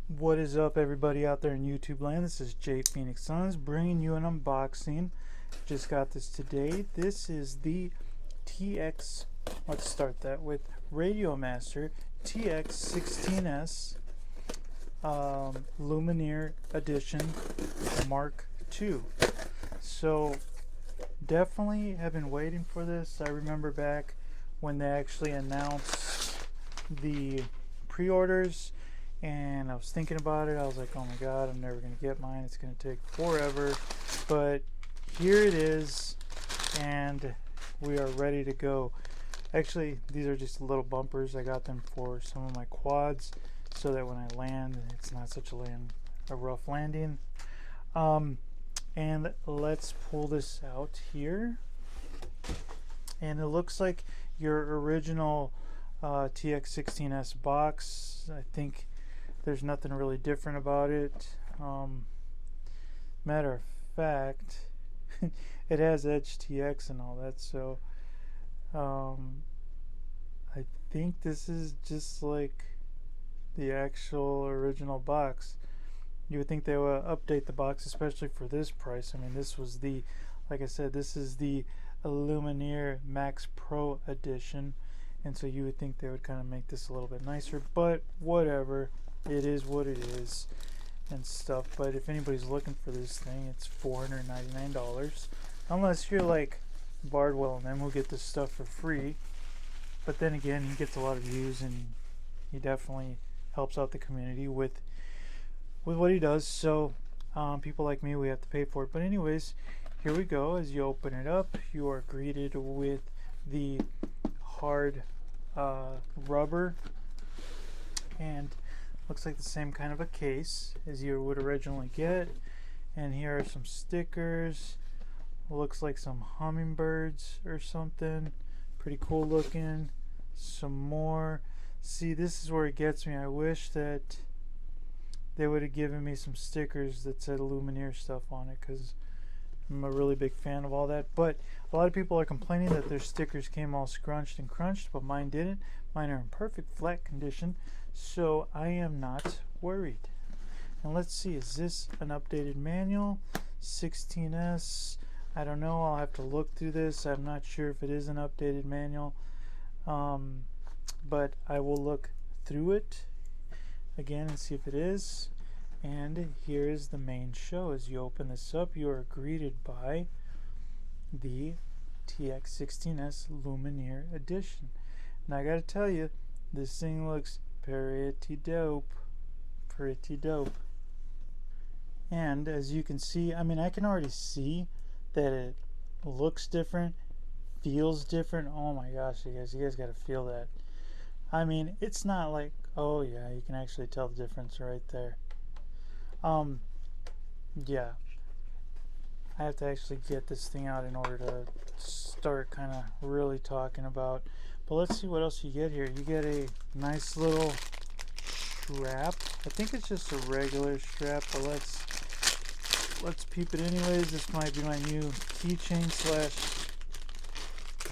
What is up, everybody out there in YouTube land? This is J Phoenix Sons bringing you an unboxing. Just got this today. This is the TX. Let's start that with Radiomaster tx16s Lumenier Edition Mark II. So definitely have been waiting for this. I remember back when they actually announced the pre-orders, and I was thinking about it. I was like, oh my god, I'm never going to get mine. It's going to take forever. But here it is, and we are ready to go. Actually, these are just little bumpers. I got them for some of my quads so that when I land, it's not such a rough landing. And let's pull this out here. And it looks like your original TX16s box. I think there's nothing really different about it. Matter of fact, it has Edge TX and all that, so I think this is just like the actual original box. You would think they would update the box, especially for this price. I mean, this was the, like I said, this is the Lumenier Max Pro Edition, and so you would think they would kind of make this a little bit nicer, but whatever. It is what it is and stuff. But if anybody's looking for this thing, it's $499, unless you're like Bardwell and them who get this stuff for free. But then again, he gets a lot of views and he definitely helps out the community with what he does. So people like me, we have to pay for it. But anyways, here we go. As you open it up, you are greeted with the hard rubber, and looks like the same kind of a case as you would originally get. And here are some stickers. Looks like some hummingbirds or something. Pretty cool looking. Some more. See, this is where it gets me. I wish that they would have given me some stickers that said Lumenier stuff on it, because I'm a really big fan of all that. But a lot of people are complaining that their stickers came all scrunched and crunched, but mine didn't. Mine are in perfect flat condition, so I am not worried. And let's see, is this an updated manual? 16s, I don't know. I'll have to look through this. I'm not sure if it is an updated manual, but I will look through it again and see if it is. And here is the main show. As you open this up, you are greeted by the TX16s Lumenier Edition. Now I gotta tell you, this thing looks pretty dope. Pretty dope. And as you can see, I mean, I can already see that it looks different, feels different. Oh my gosh, you guys gotta feel that. I mean, it's not like, oh yeah, you can actually tell the difference right there. Yeah, I have to actually get this thing out in order to start kind of really talking about. But let's see what else you get here. You get a nice little strap. I think it's just a regular strap, but let's peep it anyways. This might be my new keychain slash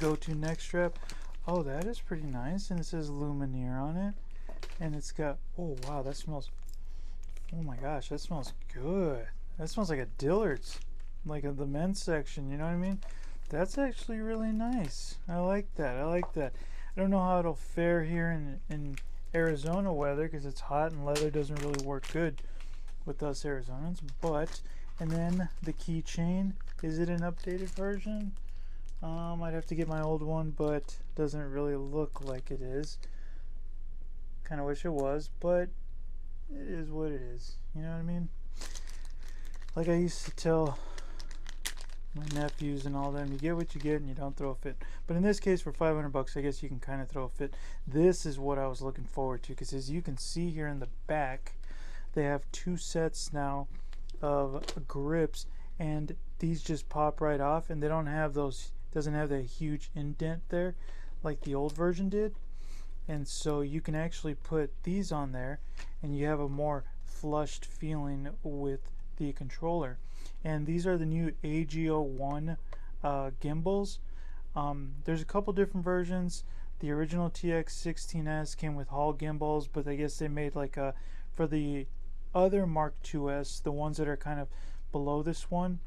go-to neck strap. Oh, that is pretty nice, and it says Lumenier on it, and it's got, oh wow, that smells, oh my gosh, that smells good. That smells like a Dillard's, like the men's section, you know what I mean? That's actually really nice. I like that. I like that. I don't know how it'll fare here in Arizona weather, because it's hot and leather doesn't really work good with us Arizonans. But, and then the keychain. Is it an updated version? I'd have to get my old one, but doesn't really look like it is. Kind of wish it was, but it is what it is. You know what I mean? Like I used to tell my nephews and all them, you get what you get and you don't throw a fit. But in this case, for $500, I guess you can kind of throw a fit. This is what I was looking forward to, because as you can see here in the back, they have two sets now of grips, and these just pop right off, and they don't have those, doesn't have that huge indent there like the old version did. And so you can actually put these on there and you have a more flushed feeling with the controller. And these are the new AGO1 gimbals. There's a couple different versions. The original TX16s came with Hall gimbals, but I guess they made like a, for the other Mark IIs, the ones that are kind of below this one.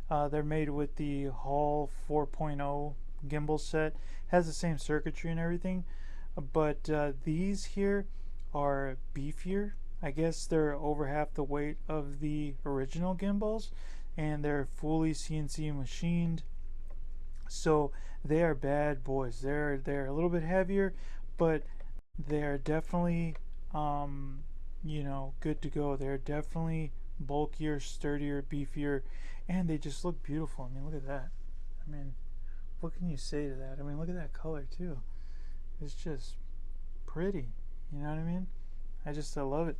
They're made with the Hall 4.0 gimbal set. Has the same circuitry and everything, but these here are beefier. I guess they're over half the weight of the original gimbals, and they're fully CNC machined. So they are bad boys. They're a little bit heavier, but they're definitely you know, good to go. They're definitely bulkier, sturdier, beefier, and they just look beautiful. I mean, look at that. I mean, what can you say to that? I mean, look at that color too. It's just pretty. You know what I mean? I love it.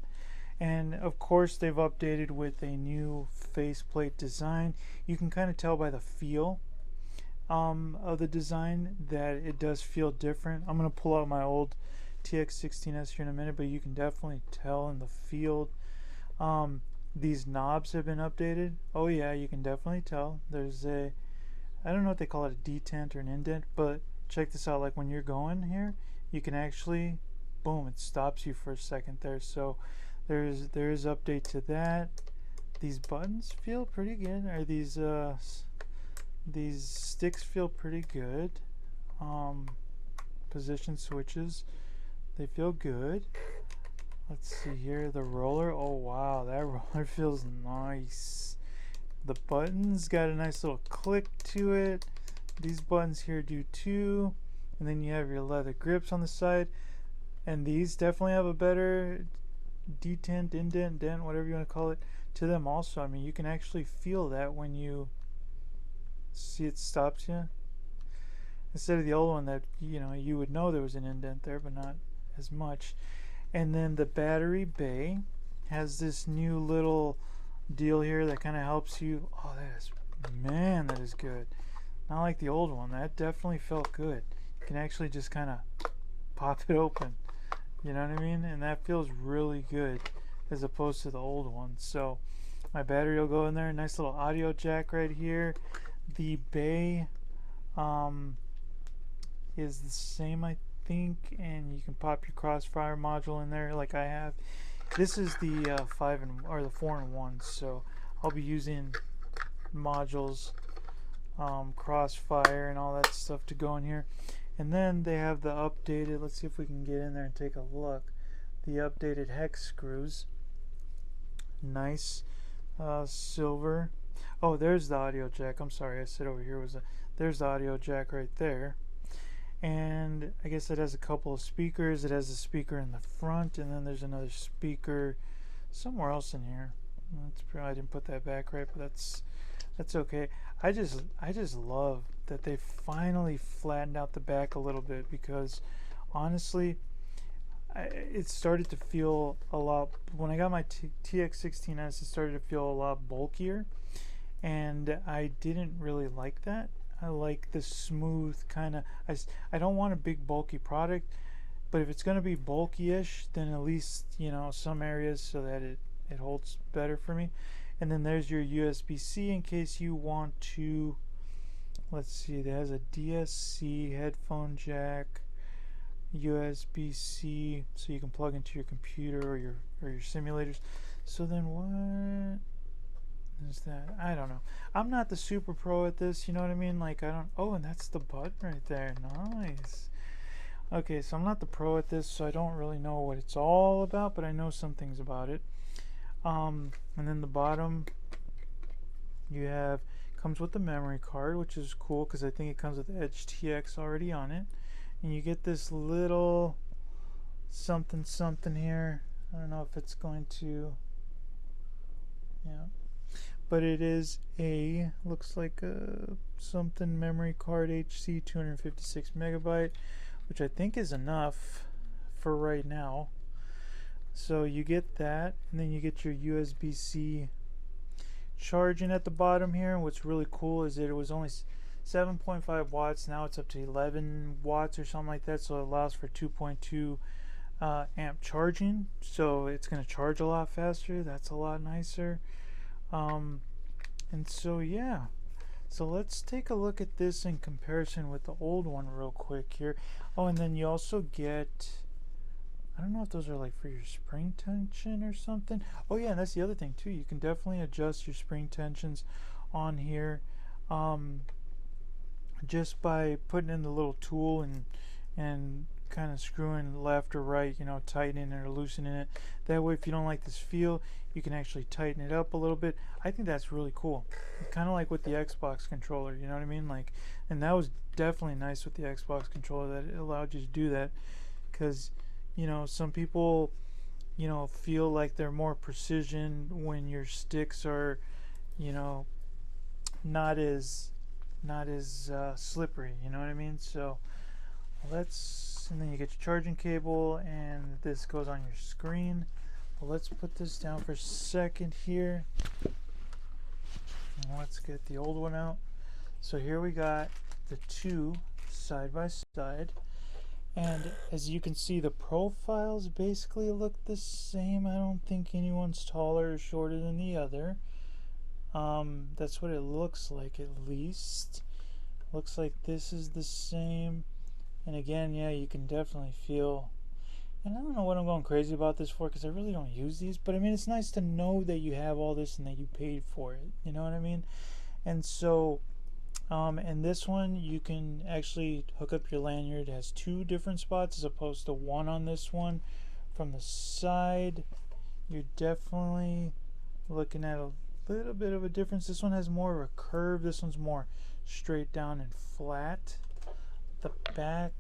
And of course, they've updated with a new faceplate design. You can kind of tell by the feel of the design that it does feel different. I'm going to pull out my old tx16s here in a minute, but you can definitely tell in the field. These knobs have been updated. Oh yeah, you can definitely tell. There's a, I don't know what they call it, a detent or an indent, but check this out. Like when you're going here, you can actually, boom, it stops you for a second there. So there is update to that. These buttons feel pretty good. Or these sticks feel pretty good. Position switches, they feel good. Let's see here, the roller, oh wow, that roller feels nice. The buttons got a nice little click to it. These buttons here do too. And then you have your leather grips on the side, and these definitely have a better detent, indent, dent, whatever you want to call it, to them also. I mean, you can actually feel that when you see it stops you, instead of the old one that, you know, you would know there was an indent there, but not as much. And then the battery bay has this new little deal here that kind of helps you. Oh, that is, man, that is good. Not like the old one. That definitely felt good. You can actually just kind of pop it open. You know what I mean? And that feels really good as opposed to the old one. So my battery will go in there. Nice little audio jack right here. The bay is the same, I think, and you can pop your crossfire module in there like I have. This is the 4-in-1, so I'll be using modules, crossfire and all that stuff to go in here. And then they have the updated, let's see if we can get in there and take a look, the updated hex screws. Nice silver. Oh, there's the audio jack. I'm sorry, I said over here was there's the audio jack right there. And I guess it has a couple of speakers. It has a speaker in the front, and then there's another speaker somewhere else in here. I didn't put that back right, but that's okay. I just love that they finally flattened out the back a little bit, because honestly, it started to feel a lot, when I got my tx16s, it started to feel a lot bulkier, and I didn't really like that. I like the smooth kind of, I don't want a big bulky product, but if it's going to be bulky-ish, then at least, you know, some areas so that it holds better for me. And then there's your USB-C in case you want to, let's see, it has a DSC headphone jack, USB-C, so you can plug into your computer or your simulators. So then what is that? I don't know. I'm not the super pro at this, you know what I mean? Like, I don't, oh, and that's the button right there. Nice. Okay, so I'm not the pro at this, so I don't really know what it's all about, but I know some things about it. And then the bottom, you have, comes with the memory card, which is cool because I think it comes with Edge TX already on it. And you get this little something something here. I don't know if it's going to, yeah, but it is a, looks like a something memory card, HC 256 megabyte, which I think is enough for right now. So you get that, and then you get your USB-C charging at the bottom here. And what's really cool is that it was only 7.5 watts, now it's up to 11 watts or something like that, so it allows for 2.2 amp charging, so it's going to charge a lot faster. That's a lot nicer. And so yeah, so let's take a look at this in comparison with the old one real quick here. Oh, and then you also get I don't know if those are like for your spring tension or something. Oh yeah, and that's the other thing too. You can definitely adjust your spring tensions on here, um, just by putting in the little tool and kind of screwing left or right, you know, tightening or loosening it. That way, if you don't like this feel, you can actually tighten it up a little bit. I think that's really cool. Kind of like with the Xbox controller, you know what I mean? Like, and that was definitely nice with the Xbox controller that it allowed you to do that, because you know some people, you know, feel like they're more precision when your sticks are, you know, not as slippery, you know what I mean? So let's, and then you get your charging cable, and this goes on your screen. Well, let's put this down for a second here, and let's get the old one out. So here we got the two side by side, and as you can see, the profiles basically look the same. I don't think anyone's taller or shorter than the other. That's what it looks like, at least. Looks like this is the same. And again, yeah, you can definitely feel, and I don't know what I'm going crazy about this for, because I really don't use these, but I mean, it's nice to know that you have all this and that you paid for it, you know what I mean? And so and this one, you can actually hook up your lanyard. It has two different spots as opposed to one on this one. From the side, you're definitely looking at a little bit of a difference. This one has more of a curve. This one's more straight down and flat. The back,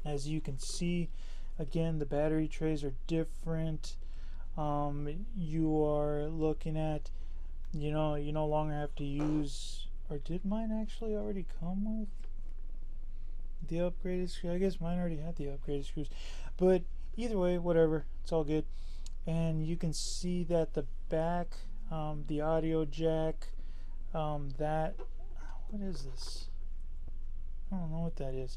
as you can see, again, the battery trays are different. You are looking at, you know, you no longer have to use, or did mine actually already come with the upgraded screw? I guess mine already had the upgraded screws, but either way, whatever, it's all good. And you can see that the back, the audio jack, that, what is this? I don't know what that is,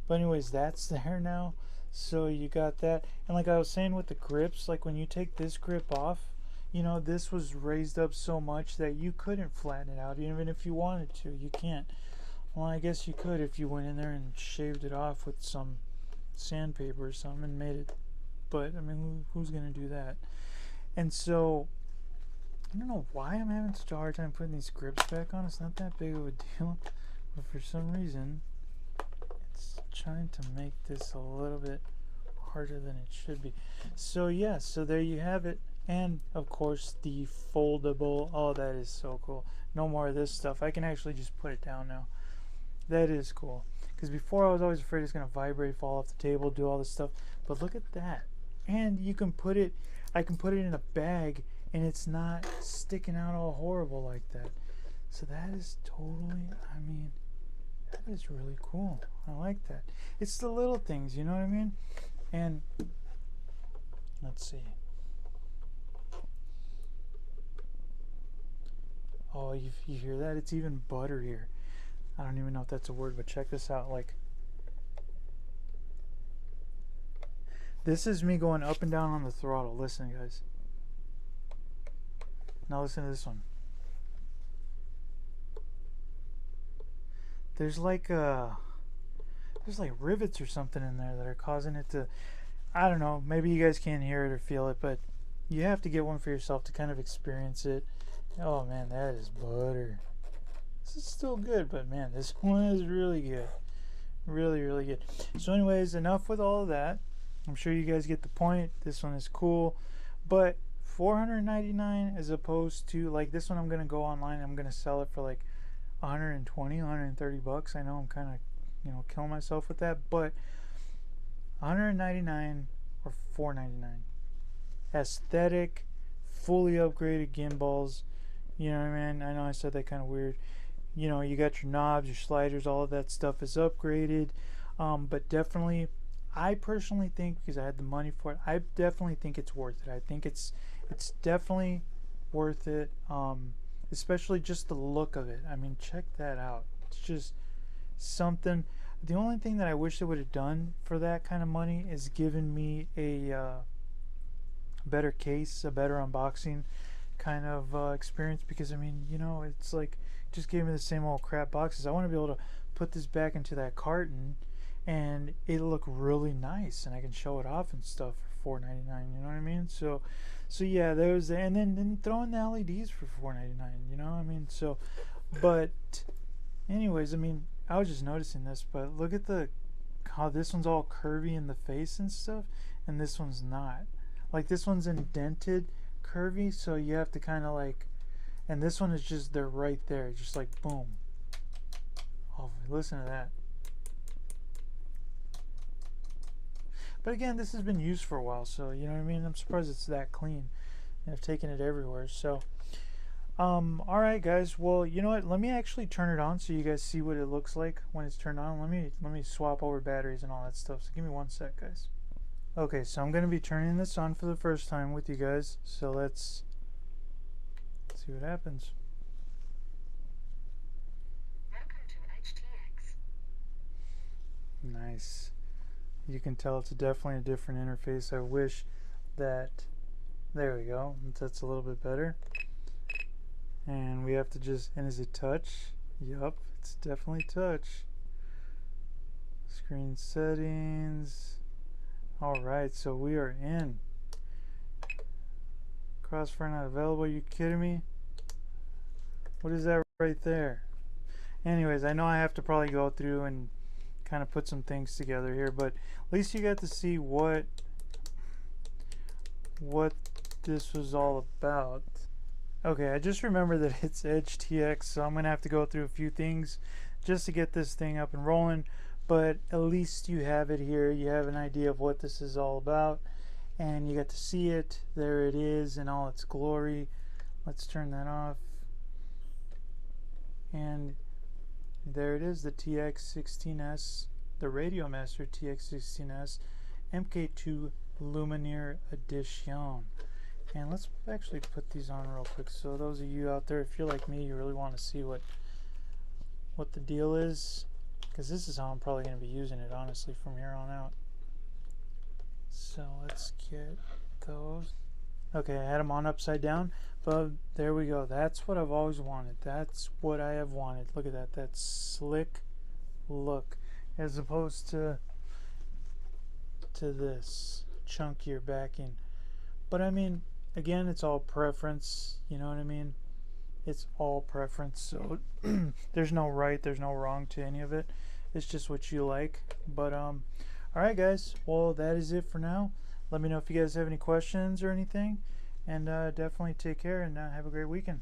but anyways, that's there now. So you got that, and like I was saying with the grips, like when you take this grip off, you know, this was raised up so much that you couldn't flatten it out. Even if you wanted to, you can't. Well, I guess you could if you went in there and shaved it off with some sandpaper or something and made it, but I mean, who's gonna do that? And so I don't know why I'm having such a hard time putting these grips back on. It's not that big of a deal, but for some reason it's trying to make this a little bit harder than it should be. So yeah, so there you have it. And of course the foldable, oh, that is so cool. No more of this stuff. I can actually just put it down now. That is cool, because before I was always afraid it's gonna vibrate, fall off the table, do all this stuff, but look at that. And you can put it, I can put it in a bag and it's not sticking out all horrible like that. So that is totally, I mean, that is really cool. I like that. It's the little things, you know what I mean? And let's see. Oh, you hear that? It's even butterier. I don't even know if that's a word, but check this out. Like, this is me going up and down on the throttle. Listen, guys. Now listen to this one. There's like rivets or something in there that are causing it to, I don't know, maybe you guys can't hear it or feel it, but you have to get one for yourself to kind of experience it. Oh man, that is butter. This is still good, but man, this one is really good. Really, really good. So anyways, enough with all of that. I'm sure you guys get the point. This one is cool, but $499 as opposed to, like, this one I'm gonna go online, I'm gonna sell it for like 120, 130 bucks. I know I'm kind of, you know, killing myself with that, but 199 or 499. Aesthetic, fully upgraded gimbals. You know what I mean? I know I said that kind of weird. You know, you got your knobs, your sliders, all of that stuff is upgraded. But definitely, I personally think, because I had the money for it, I definitely think it's worth it. I think it's definitely worth it. Especially just the look of it. I mean, check that out. It's just something. The only thing that I wish they would have done for that kind of money is given me a better case, a better unboxing kind of experience, because I mean, you know, it's like just gave me the same old crap boxes. I want to be able to put this back into that carton and it looked really nice, and I can show it off and stuff for $4.99. You know what I mean? So yeah, there was and then throw in the LEDs for $4.99. You know, I mean, so, but anyways, I mean, I was just noticing this, but look at how this one's all curvy in the face and stuff, and this one's not. Like, this one's indented curvy, so you have to kind of like, and this one is just, they're right there, just like boom. Oh, listen to that. But again, this has been used for a while, so you know what I mean. I'm surprised it's that clean, and I've taken it everywhere. So all right, guys, well, you know what, let me actually turn it on so you guys see what it looks like when it's turned on. Let me swap over batteries and all that stuff, so give me 1 sec, guys. Okay, so I'm going to be turning this on for the first time with you guys, so let's see what happens. Welcome to HTX. Nice. You can tell it's definitely a different interface. I wish that, there we go, that's a little bit better. And we have to just, and is it touch? Yup, it's definitely touch. Screen settings. Alright, so we are in. Crossfire not available, are you kidding me? What is that right there? Anyways, I know I have to probably go through and kind of put some things together here, but at least you got to see what this was all about. Okay, I just remember that it's HTX, so I'm gonna have to go through a few things just to get this thing up and rolling, but at least you have it here. You have an idea of what this is all about, and you get to see it. There it is in all its glory. Let's turn that off, and there it is, the tx16s, the Radiomaster tx16s MK2 Lumenier Edition. And let's actually put these on real quick, so those of you out there, if you're like me, you really want to see what the deal is, because this is how I'm probably going to be using it, honestly, from here on out. So let's get those. Okay, I had them on upside down, but there we go. That's what I've always wanted. That's what I have wanted. Look at that. That slick look, as opposed to this chunkier backing. But I mean, again, it's all preference. You know what I mean? It's all preference. So there's no right, there's no wrong to any of it. It's just what you like. But all right, guys. Well, that is it for now. Let me know if you guys have any questions or anything, and definitely take care and have a great weekend.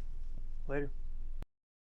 Later.